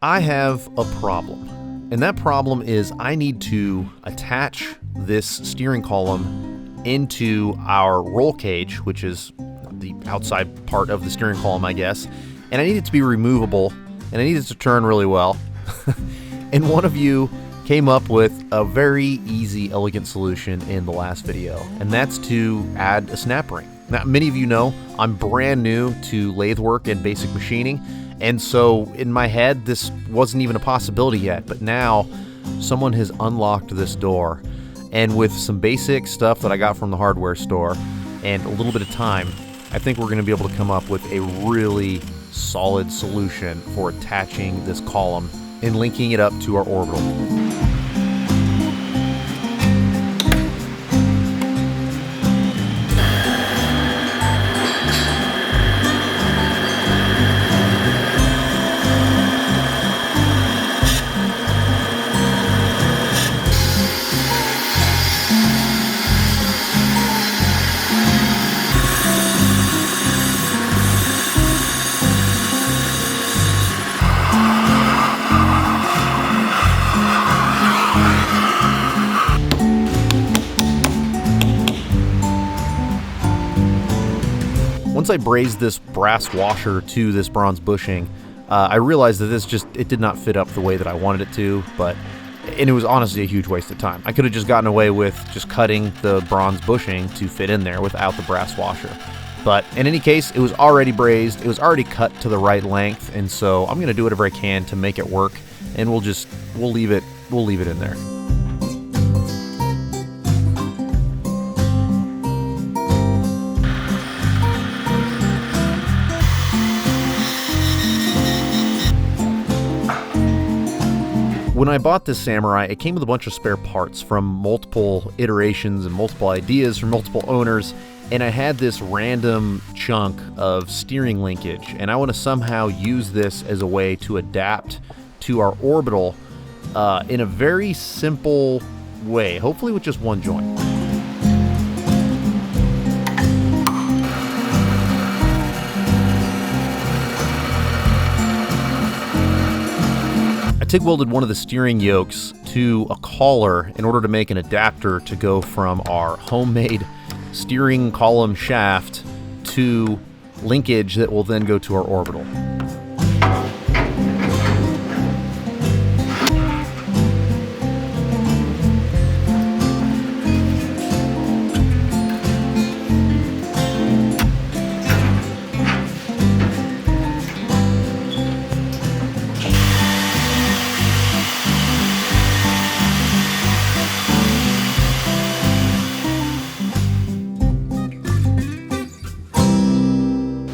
I have a problem, and that problem is I need to attach this steering column into our roll cage, which is the outside part of the steering column, I guess, and I need it to be removable, and I need it to turn really well. And one of you came up with a very easy, elegant solution in the last video, and that's to add a snap ring. Now, many of you know I'm brand new to lathe work and basic machining, and so in my head, this wasn't even a possibility yet, but now someone has unlocked this door, and with some basic stuff that I got from the hardware store and a little bit of time, I think we're going to be able to come up with a really solid solution for attaching this column and linking it up to our orbital. Once I brazed this brass washer to this bronze bushing, I realized that it did not fit up the way that I wanted it to, and it was honestly a huge waste of time. I could have just gotten away with just cutting the bronze bushing to fit in there without the brass washer. But in any case, it was already brazed, it was already cut to the right length, and so I'm gonna do whatever I can to make it work, and we'll leave it in there. When I bought this Samurai, it came with a bunch of spare parts from multiple iterations and multiple ideas from multiple owners, and I had this random chunk of steering linkage, and I want to somehow use this as a way to adapt to our orbital in a very simple way, hopefully with just one joint. TIG welded one of the steering yokes to a collar in order to make an adapter to go from our homemade steering column shaft to linkage that will then go to our orbital.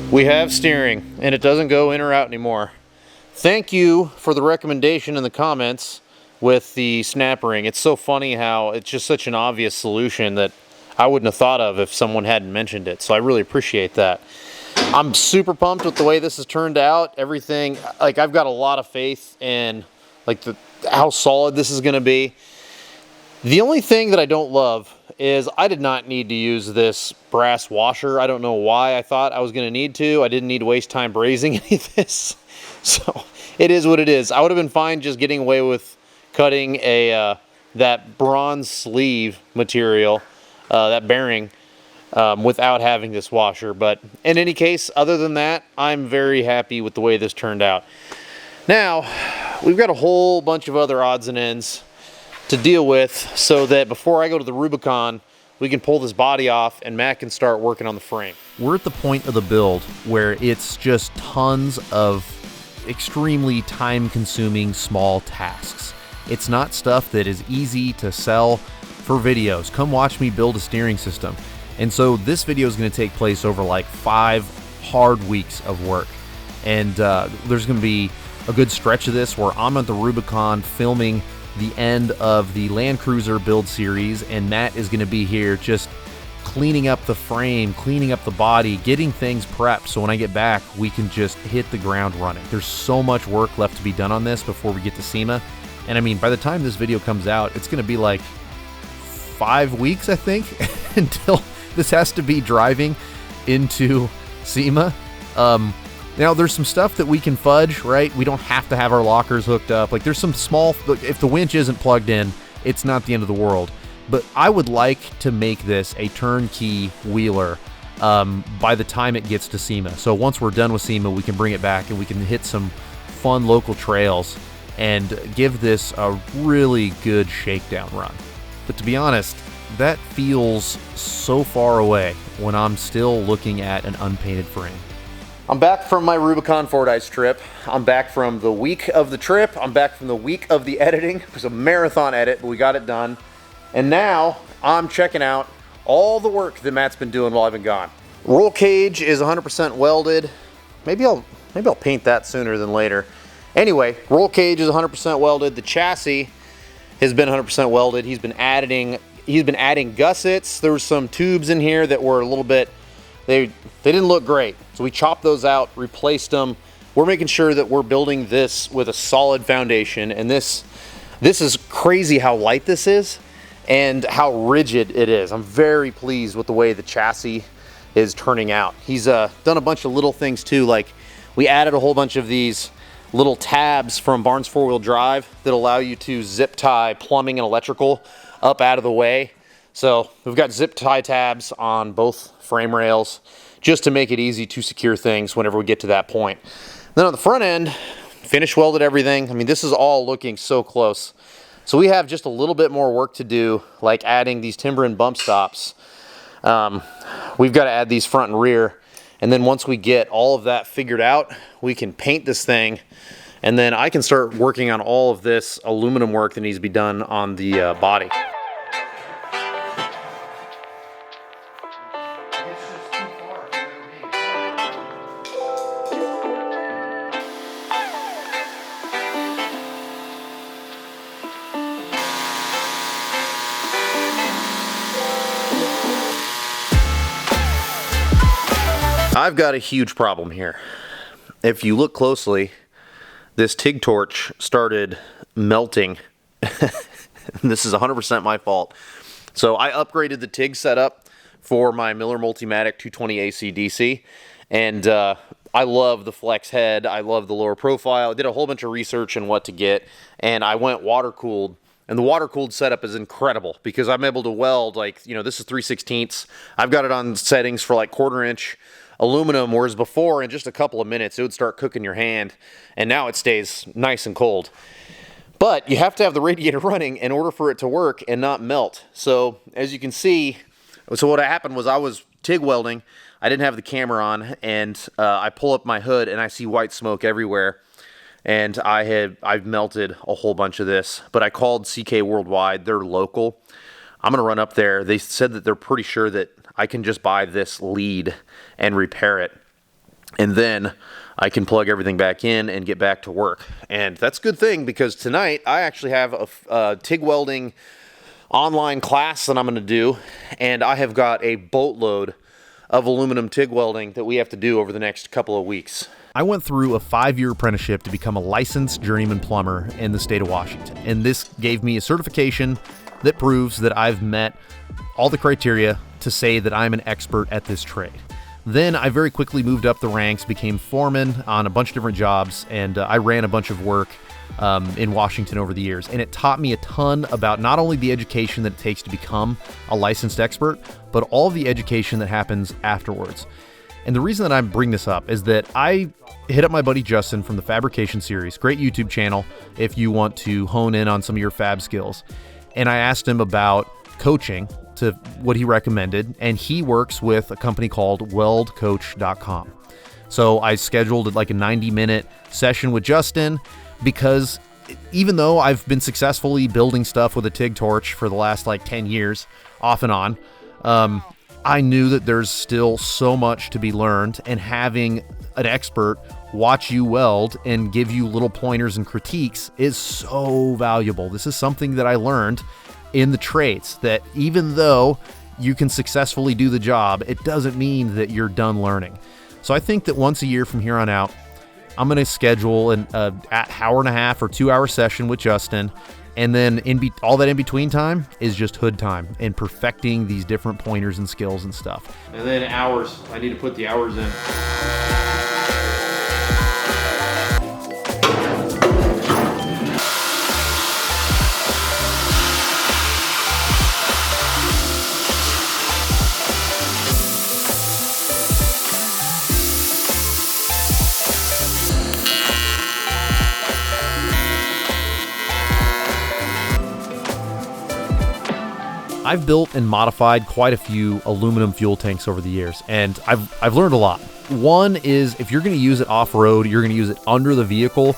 We have steering, and it doesn't go in or out anymore. Thank you for the recommendation in the comments with the snap ring. It's so funny how it's just such an obvious solution that I wouldn't have thought of if someone hadn't mentioned it, so I really appreciate that. I'm super pumped with the way this has turned out. Everything, like, I've got a lot of faith in how solid this is going to be. The only thing that I don't love is I did not need to use this brass washer. I don't know why I thought I was going to need to. I didn't need to waste time brazing any of this. So it is what it is. I would have been fine just getting away with cutting that bronze sleeve material, that bearing, without having this washer. But in any case, other than that, I'm very happy with the way this turned out. Now, we've got a whole bunch of other odds and ends to deal with so that before I go to the Rubicon, we can pull this body off and Matt can start working on the frame. We're at the point of the build where it's just tons of extremely time-consuming small tasks. It's not stuff that is easy to sell for videos. Come watch me build a steering system. And so this video is going to take place over like 5 hard weeks of work. And there's going to be a good stretch of this where I'm at the Rubicon filming the end of the Land Cruiser build series, and Matt is going to be here just cleaning up the frame, cleaning up the body, getting things prepped so when I get back we can just hit the ground running. There's so much work left to be done on this before we get to SEMA, and I mean, by the time this video comes out, it's going to be like 5 weeks, I think, until this has to be driving into SEMA. Now, there's some stuff that we can fudge, right? We don't have to have our lockers hooked up. Like, there's some small, if the winch isn't plugged in, it's not the end of the world. But I would like to make this a turnkey wheeler by the time it gets to SEMA. So once we're done with SEMA, we can bring it back and we can hit some fun local trails and give this a really good shakedown run. But to be honest, that feels so far away when I'm still looking at an unpainted frame. I'm back from my Rubicon Fordyce trip. I'm back from the week of the trip. I'm back from the week of the editing. It was a marathon edit, but we got it done. And now I'm checking out all the work that Matt's been doing while I've been gone. Roll cage is 100% welded. Maybe I'll paint that sooner than later. Anyway, roll cage is 100% welded. The chassis has been 100% welded. He's been adding gussets. There were some tubes in here that were a little bit, they didn't look great. So we chopped those out, replaced them. We're making sure that we're building this with a solid foundation. And this is crazy how light this is and how rigid it is. I'm very pleased with the way the chassis is turning out. He's done a bunch of little things too, like we added a whole bunch of these little tabs from Barnes 4-wheel drive that allow you to zip tie plumbing and electrical up out of the way. So we've got zip tie tabs on both frame rails just to make it easy to secure things whenever we get to that point. Then on the front end, finish welded everything. I mean, this is all looking so close. So we have just a little bit more work to do, like adding these timber and bump stops. We've got to add these front and rear. And then once we get all of that figured out, we can paint this thing. And then I can start working on all of this aluminum work that needs to be done on the body. I've got a huge problem here. If you look closely, this TIG torch started melting. This is 100% my fault. So I upgraded the TIG setup for my Miller Multimatic 220 AC/DC, and I love the flex head. I love the lower profile. I did a whole bunch of research on what to get, and I went water cooled. And the water cooled setup is incredible because I'm able to weld, like, you know, this is 3/16. I've got it on settings for like 1/4 inch aluminum, whereas before in just a couple of minutes it would start cooking your hand, and now it stays nice and cold. But you have to have the radiator running in order for it to work and not melt. So as you can see, so what happened was I was TIG welding, I didn't have the camera on, and I pull up my hood and I see white smoke everywhere, and I've melted a whole bunch of this. But I called CK Worldwide, they're local. I'm gonna run up there. They said that they're pretty sure that I can just buy this lead and repair it, and then I can plug everything back in and get back to work. And that's a good thing because tonight I actually have a TIG welding online class that I'm going to do, and I have got a boatload of aluminum TIG welding that we have to do over the next couple of weeks. I went through a 5-year apprenticeship to become a licensed journeyman plumber in the state of Washington, and this gave me a certification that proves that I've met all the criteria to say that I'm an expert at this trade. Then I very quickly moved up the ranks, became foreman on a bunch of different jobs, and I ran a bunch of work in Washington over the years. And it taught me a ton about not only the education that it takes to become a licensed expert, but all of the education that happens afterwards. And the reason that I bring this up is that I hit up my buddy Justin from the Fabrication series, great YouTube channel if you want to hone in on some of your fab skills. And I asked him about coaching, to what he recommended, and he works with a company called weldcoach.com. So I scheduled like a 90-minute session with Justin because even though I've been successfully building stuff with a TIG torch for the last like 10 years off and on, I knew that there's still so much to be learned, and having an expert watch you weld and give you little pointers and critiques is so valuable. This is something that I learned in the trades, that even though you can successfully do the job, it doesn't mean that you're done learning. So I think that once a year from here on out, I'm going to schedule an hour and a half or 2-hour session with Justin, and then all that in between time is just hood time and perfecting these different pointers and skills and stuff. And then hours, I need to put the hours in. I've built and modified quite a few aluminum fuel tanks over the years, and I've learned a lot. One is, if you're going to use it off-road, you're going to use it under the vehicle,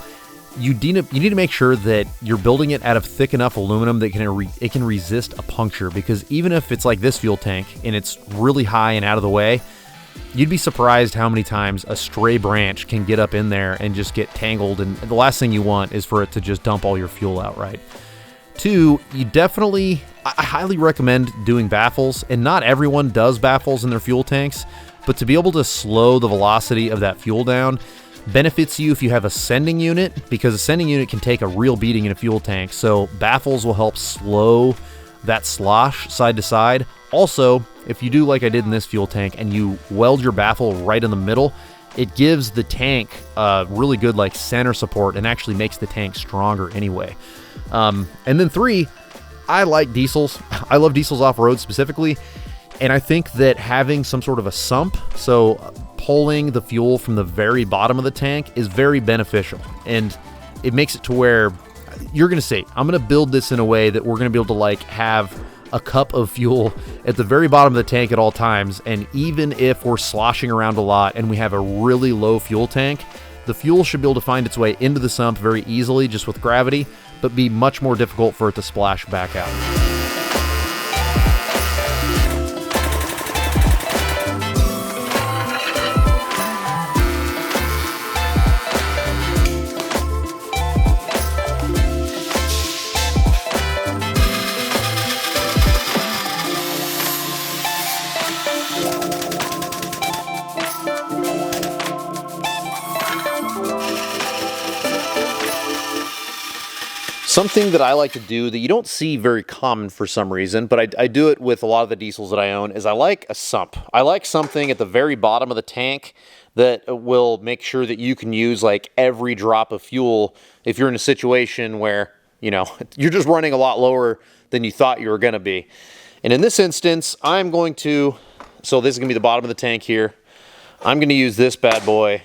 you need to make sure that you're building it out of thick enough aluminum that it can resist a puncture, because even if it's like this fuel tank and it's really high and out of the way, you'd be surprised how many times a stray branch can get up in there and just get tangled, and the last thing you want is for it to just dump all your fuel out, right? Two, I highly recommend doing baffles, and not everyone does baffles in their fuel tanks, but to be able to slow the velocity of that fuel down benefits you if you have a sending unit, because a sending unit can take a real beating in a fuel tank, so baffles will help slow that slosh side to side. Also, if you do like I did in this fuel tank and you weld your baffle right in the middle, it gives the tank really good like center support and actually makes the tank stronger anyway. And then three, I like diesels. I love diesels off-road specifically, and I think that having some sort of a sump, so pulling the fuel from the very bottom of the tank, is very beneficial, and it makes it to where you're going to say, I'm going to build this in a way that we're going to be able to like have a cup of fuel at the very bottom of the tank at all times, and even if we're sloshing around a lot and we have a really low fuel tank, the fuel should be able to find its way into the sump very easily just with gravity, but be much more difficult for it to splash back out. Something that I like to do that you don't see very common for some reason, but I do it with a lot of the diesels that I own, is I like a sump. I like something at the very bottom of the tank that will make sure that you can use like every drop of fuel if you're in a situation where, you know, you're just running a lot lower than you thought you were going to be. And in this instance, I'm going to, so this is going to be the bottom of the tank here. I'm going to use this bad boy,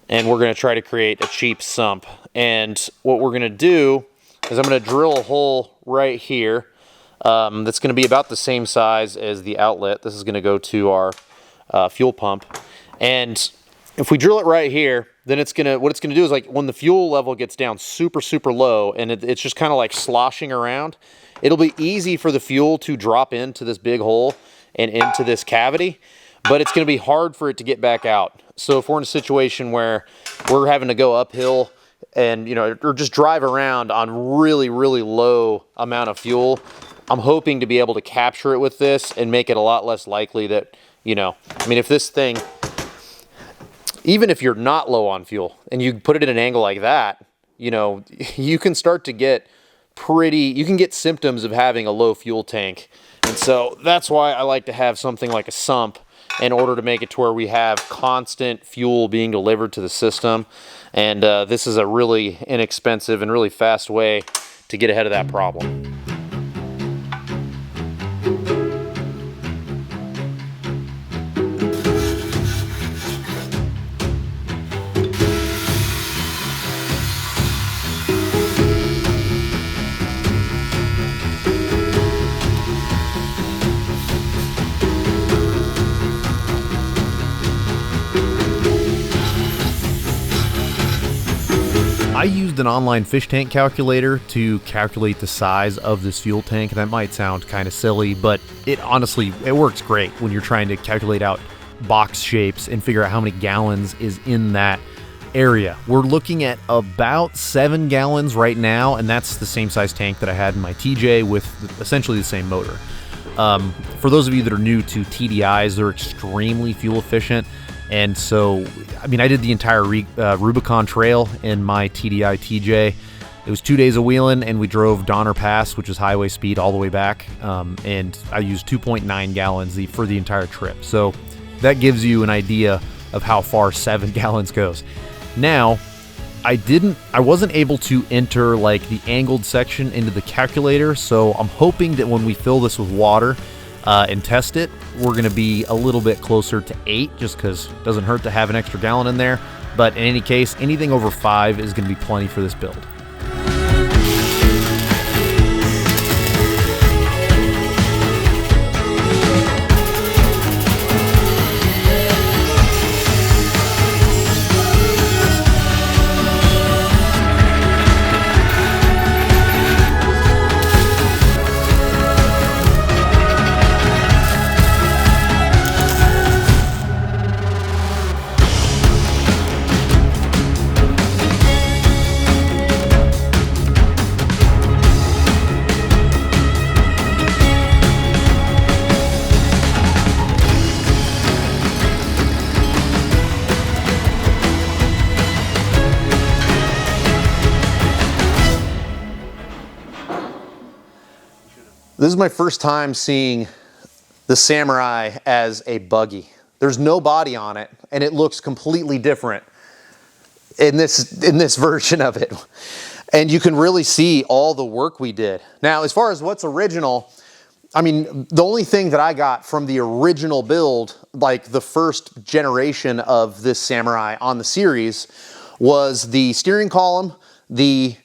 and we're going to try to create a cheap sump. And what we're going to do is I'm going to drill a hole right here that's going to be about the same size as the outlet. This is going to go to our fuel pump. And if we drill it right here, then what it's going to do is, like, when the fuel level gets down super, super low and it's just kind of like sloshing around, it'll be easy for the fuel to drop into this big hole and into this cavity, but it's going to be hard for it to get back out. So if we're in a situation where we're having to go uphill and, you know, or just drive around on really, really low amount of fuel, I'm hoping to be able to capture it with this and make it a lot less likely that, you know, I mean, if this thing, even if you're not low on fuel and you put it at an angle like that, you know, you can start to get you can get symptoms of having a low fuel tank. And so that's why I like to have something like a sump in order to make it to where we have constant fuel being delivered to the system. And this is a really inexpensive and really fast way to get ahead of that problem. I used an online fish tank calculator to calculate the size of this fuel tank. That might sound kind of silly, but it works great when you're trying to calculate out box shapes and figure out how many gallons is in that area. We're looking at about 7 gallons right now, and that's the same size tank that I had in my TJ with essentially the same motor. For those of you that are new to TDIs, they're extremely fuel efficient. And so, I mean, I did the entire Rubicon Trail in my TDI TJ. It was 2 days of wheeling, and we drove Donner Pass, which is highway speed, all the way back. And I used 2.9 gallons for the entire trip. So that gives you an idea of how far 7 gallons goes. Now, I wasn't able to enter like the angled section into the calculator. So I'm hoping that when we fill this with water and test it, we're going to be a little bit closer to 8, just because it doesn't hurt to have an extra gallon in there. But in any case, anything over 5 is going to be plenty for this build. This is my first time seeing the Samurai as a buggy. There's no body on it, and it looks completely different in this version of it. And you can really see all the work we did. Now, as far as what's original, I mean, the only thing that I got from the original build, like the first generation of this Samurai on the series, was the steering column, the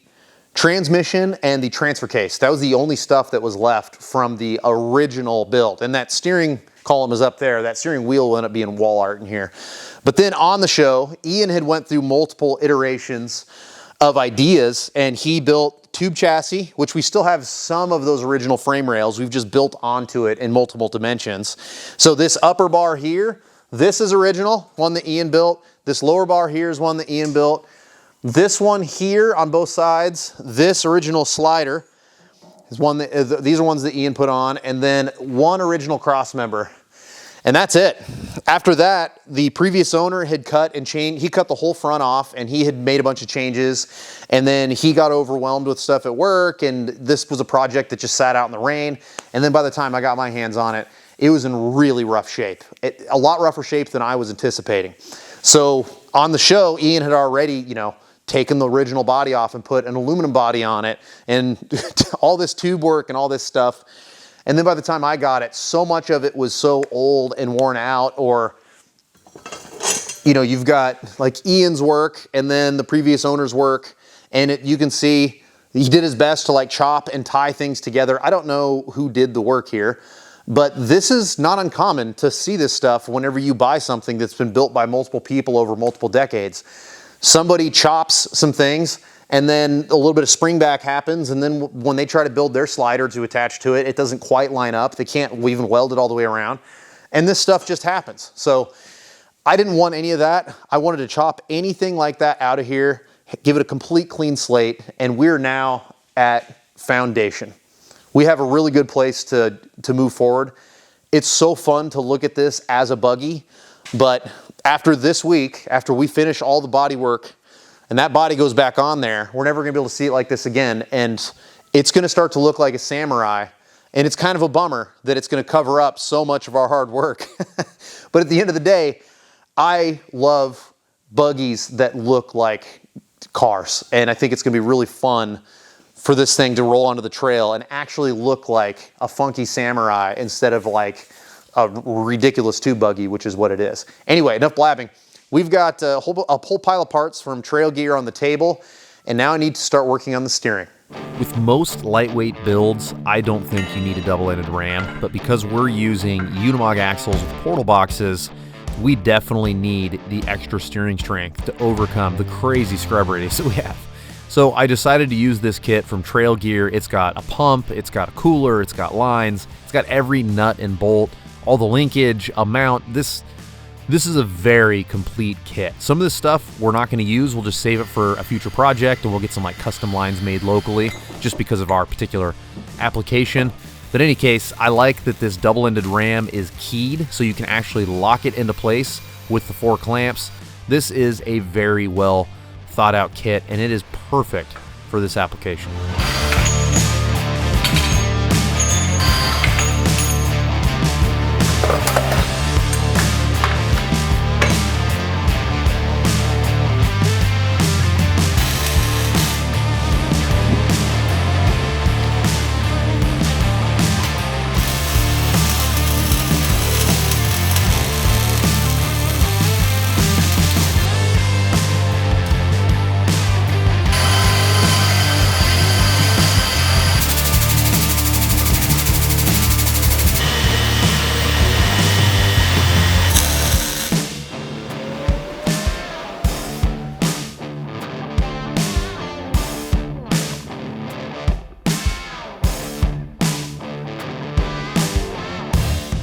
transmission, and the transfer case. That was the only stuff that was left from the original build. And that steering column is up there. That steering wheel will end up being wall art in here. But then on the show, Ian had went through multiple iterations of ideas, and he built tube chassis, which we still have some of those original frame rails. We've just built onto it in multiple dimensions. So this upper bar here, this is original, one that Ian built. This lower bar here is one that Ian built. This one here on both sides, this original slider is one that, these are ones that Ian put on, and then one original cross member. And that's it. After that, the previous owner had cut and changed. He cut the whole front off, and he had made a bunch of changes. And then he got overwhelmed with stuff at work, and this was a project that just sat out in the rain. And then by the time I got my hands on it, it was in really rough shape. A lot rougher shape than I was anticipating. So on the show, Ian had already, you know, taken the original body off and put an aluminum body on it, and all this tube work and all this stuff. And then by the time I got it, so much of it was so old and worn out, or, you know, you've got like Ian's work and then the previous owner's work, and you can see he did his best to like chop and tie things together. I don't know who did the work here, but this is not uncommon to see this stuff whenever you buy something that's been built by multiple people over multiple decades. Somebody chops some things, and then a little bit of spring back happens, and then when they try to build their slider to attach to it, it doesn't quite line up. They can't even weld it all the way around, and this stuff just happens. So I didn't want any of that. I wanted to chop anything like that out of here, give it a complete clean slate, and we're now at foundation. We have a really good place to move forward. It's so fun to look at this as a buggy, but after this week, after we finish all the body work, and that body goes back on there, we're never gonna be able to see it like this again, and it's gonna start to look like a Samurai, and it's kind of a bummer that it's gonna cover up so much of our hard work. But at the end of the day, I love buggies that look like cars, and I think it's gonna be really fun for this thing to roll onto the trail and actually look like a funky Samurai instead of like a ridiculous tube buggy, which is what it is. Anyway, enough blabbing. We've got a whole pile of parts from Trail Gear on the table, and now I need to start working on the steering. With most lightweight builds, I don't think you need a double-ended ram, but because we're using Unimog axles with portal boxes, we definitely need the extra steering strength to overcome the crazy scrub radius that we have. So I decided to use this kit from Trail Gear. It's got a pump, it's got a cooler, it's got lines, it's got every nut and bolt, all the linkage, a mount. This is a very complete kit. Some of this stuff we're not going to use. We'll just save it for a future project, and we'll get some like custom lines made locally just because of our particular application. But in any case, I like that this double-ended ram is keyed, so you can actually lock it into place with the 4 clamps. This is a very well thought out kit, and it is perfect for this application.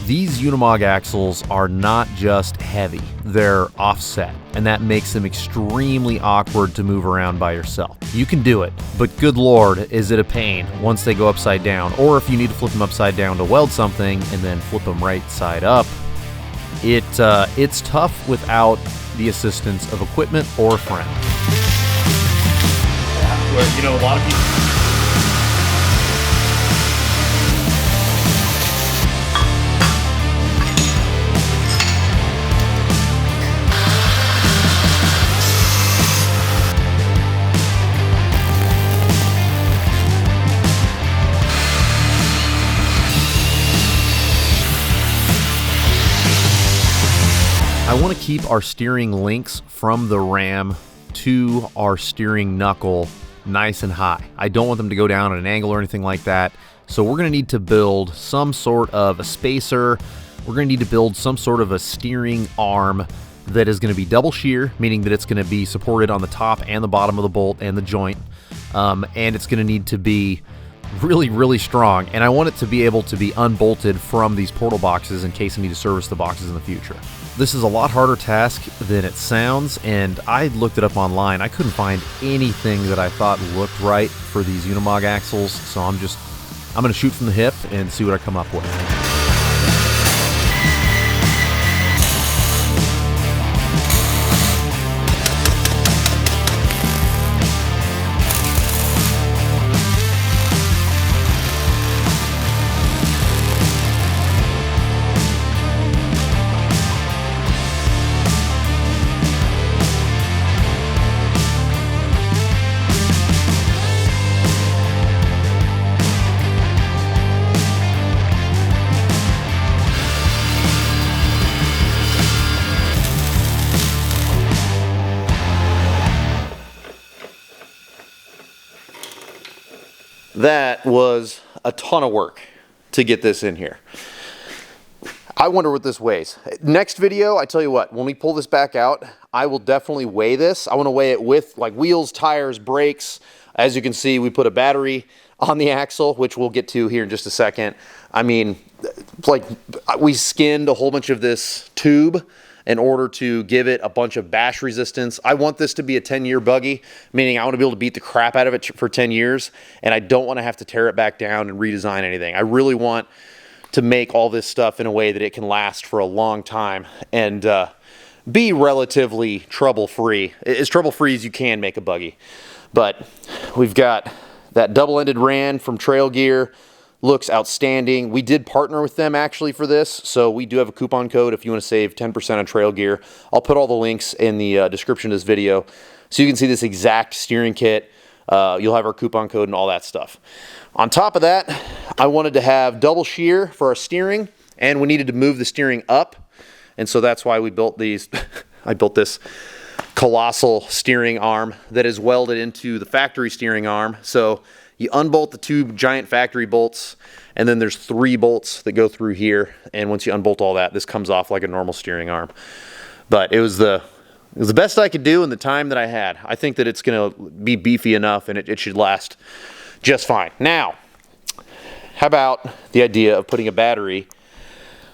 These Unimog axles are not just heavy, they're offset, and that makes them extremely awkward to move around by yourself. You can do it, but good lord, is it a pain once they go upside down, or if you need to flip them upside down to weld something and then flip them right side up. It's tough without the assistance of equipment or a friend. Where, you know, a lot of people... I want to keep our steering links from the ram to our steering knuckle nice and high. I don't want them to go down at an angle or anything like that. So we're going to need to build some sort of a spacer. We're going to need to build some sort of a steering arm that is going to be double shear, meaning that it's going to be supported on the top and the bottom of the bolt and the joint. And it's going to need to be really, really strong. And I want it to be able to be unbolted from these portal boxes in case I need to service the boxes in the future. This is a lot harder task than it sounds, and I looked it up online. I couldn't find anything that I thought looked right for these Unimog axles, so I'm going to shoot from the hip and see what I come up with. That was a ton of work to get this in here. I wonder what this weighs. Next video, I tell you what, when we pull this back out, I will definitely weigh this. I want to weigh it with like wheels, tires, brakes. As you can see, we put a battery on the axle, which we'll get to here in just a second. I mean, like we skinned a whole bunch of this tube in order to give it a bunch of bash resistance. I want this to be a 10-year buggy, meaning I want to be able to beat the crap out of it for 10 years, and I don't want to have to tear it back down and redesign anything. I really want to make all this stuff in a way that it can last for a long time and be relatively trouble-free, as trouble-free as you can make a buggy. But we've got that double-ended ran from Trail Gear. Looks outstanding. We did partner with them actually for this, so we do have a coupon code if you want to save 10% on Trail Gear. I'll put all the links in the description of this video so you can see this exact steering kit. You'll have our coupon code and all that stuff. On top of that, I wanted to have double shear for our steering, and we needed to move the steering up, and so that's why we built these. I built this colossal steering arm that is welded into the factory steering arm. So you unbolt the two giant factory bolts, and then there's 3 bolts that go through here. And once you unbolt all that, this comes off like a normal steering arm. But it was the best I could do in the time that I had. I think that it's going to be beefy enough, and it should last just fine. Now, how about the idea of putting a battery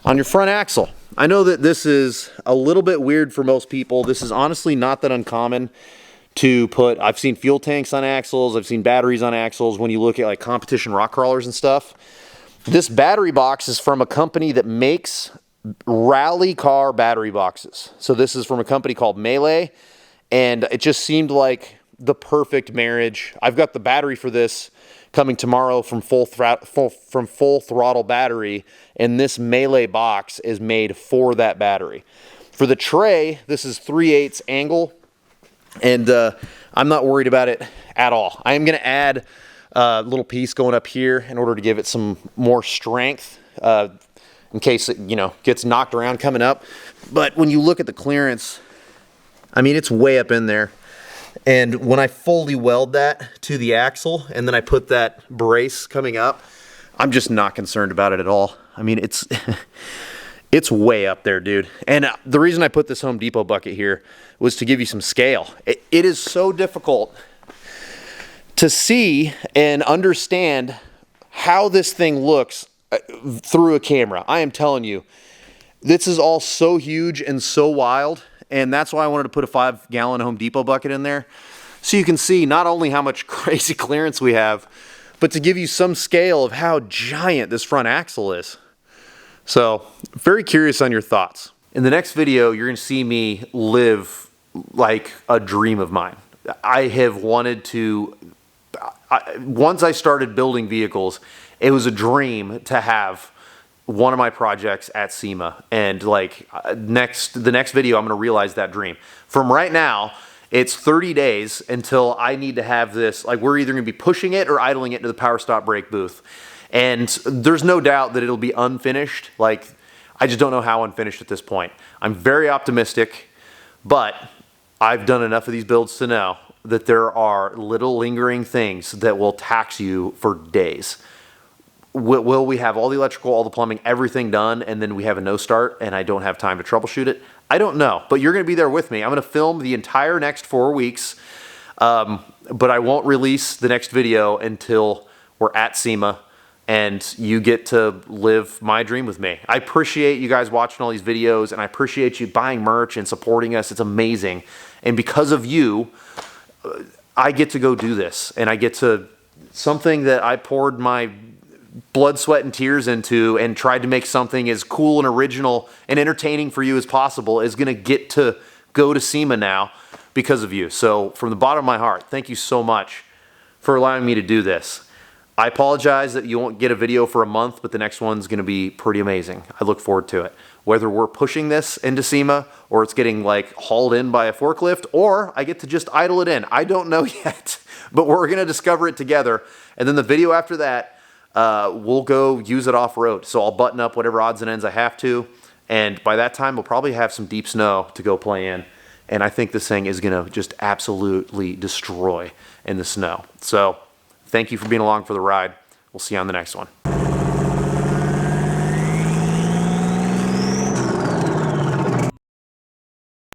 on your front axle? I know that this is a little bit weird for most people. This is honestly not that uncommon to put. I've seen fuel tanks on axles, I've seen batteries on axles when you look at like competition rock crawlers and stuff. This battery box is from a company that makes rally car battery boxes. So this is from a company called Melee, and it just seemed like the perfect marriage. I've got the battery for this coming tomorrow from Full Throttle Battery, and this Melee box is made for that battery. For the tray, this is 3/8 angle, and I'm not worried about it at all. I am going to add a little piece going up here in order to give it some more strength in case it, gets knocked around coming up. But when you look at the clearance, I mean, it's way up in there. And when I fully weld that to the axle and then I put that brace coming up, I'm just not concerned about it at all. I mean, it's it's way up there, dude. And the reason I put this Home Depot bucket here was to give you some scale. It is so difficult to see and understand how this thing looks through a camera. I am telling you, this is all so huge and so wild, and that's why I wanted to put a 5-gallon Home Depot bucket in there, so you can see not only how much crazy clearance we have, but to give you some scale of how giant this front axle is. So, very curious on your thoughts. In the next video, you're going to see me live like a dream of mine. I have wanted to, once I started building vehicles, it was a dream to have one of my projects at SEMA. And like the next video, I'm going to realize that dream. From right now, it's 30 days until I need to have this, like we're either going to be pushing it or idling it into the power stop brake booth. And there's no doubt that it'll be unfinished. Like, I just don't know how unfinished at this point. I'm very optimistic, but I've done enough of these builds to know that there are little lingering things that will tax you for days. Will we have all the electrical, all the plumbing, everything done, and then we have a no start and I don't have time to troubleshoot it? I don't know, but you're going to be there with me. I'm going to film the entire next 4 weeks, but I won't release the next video until we're at SEMA and you get to live my dream with me. I appreciate you guys watching all these videos, and I appreciate you buying merch and supporting us. It's amazing. And because of you, I get to go do this, and I get to, something that I poured my blood, sweat, and tears into and tried to make something as cool and original and entertaining for you as possible, is going to get to go to SEMA now because of you. So from the bottom of my heart, thank you so much for allowing me to do this. I apologize that you won't get a video for a month, but the next one's going to be pretty amazing. I look forward to it. Whether we're pushing this into SEMA or it's getting like hauled in by a forklift, or I get to just idle it in, I don't know yet, but we're going to discover it together. And then the video after that, we'll go use it off-road. So I'll button up whatever odds and ends I have to, and by that time we'll probably have some deep snow to go play in. And I think this thing is going to just absolutely destroy in the snow. So thank you for being along for the ride. We'll see you on the next one.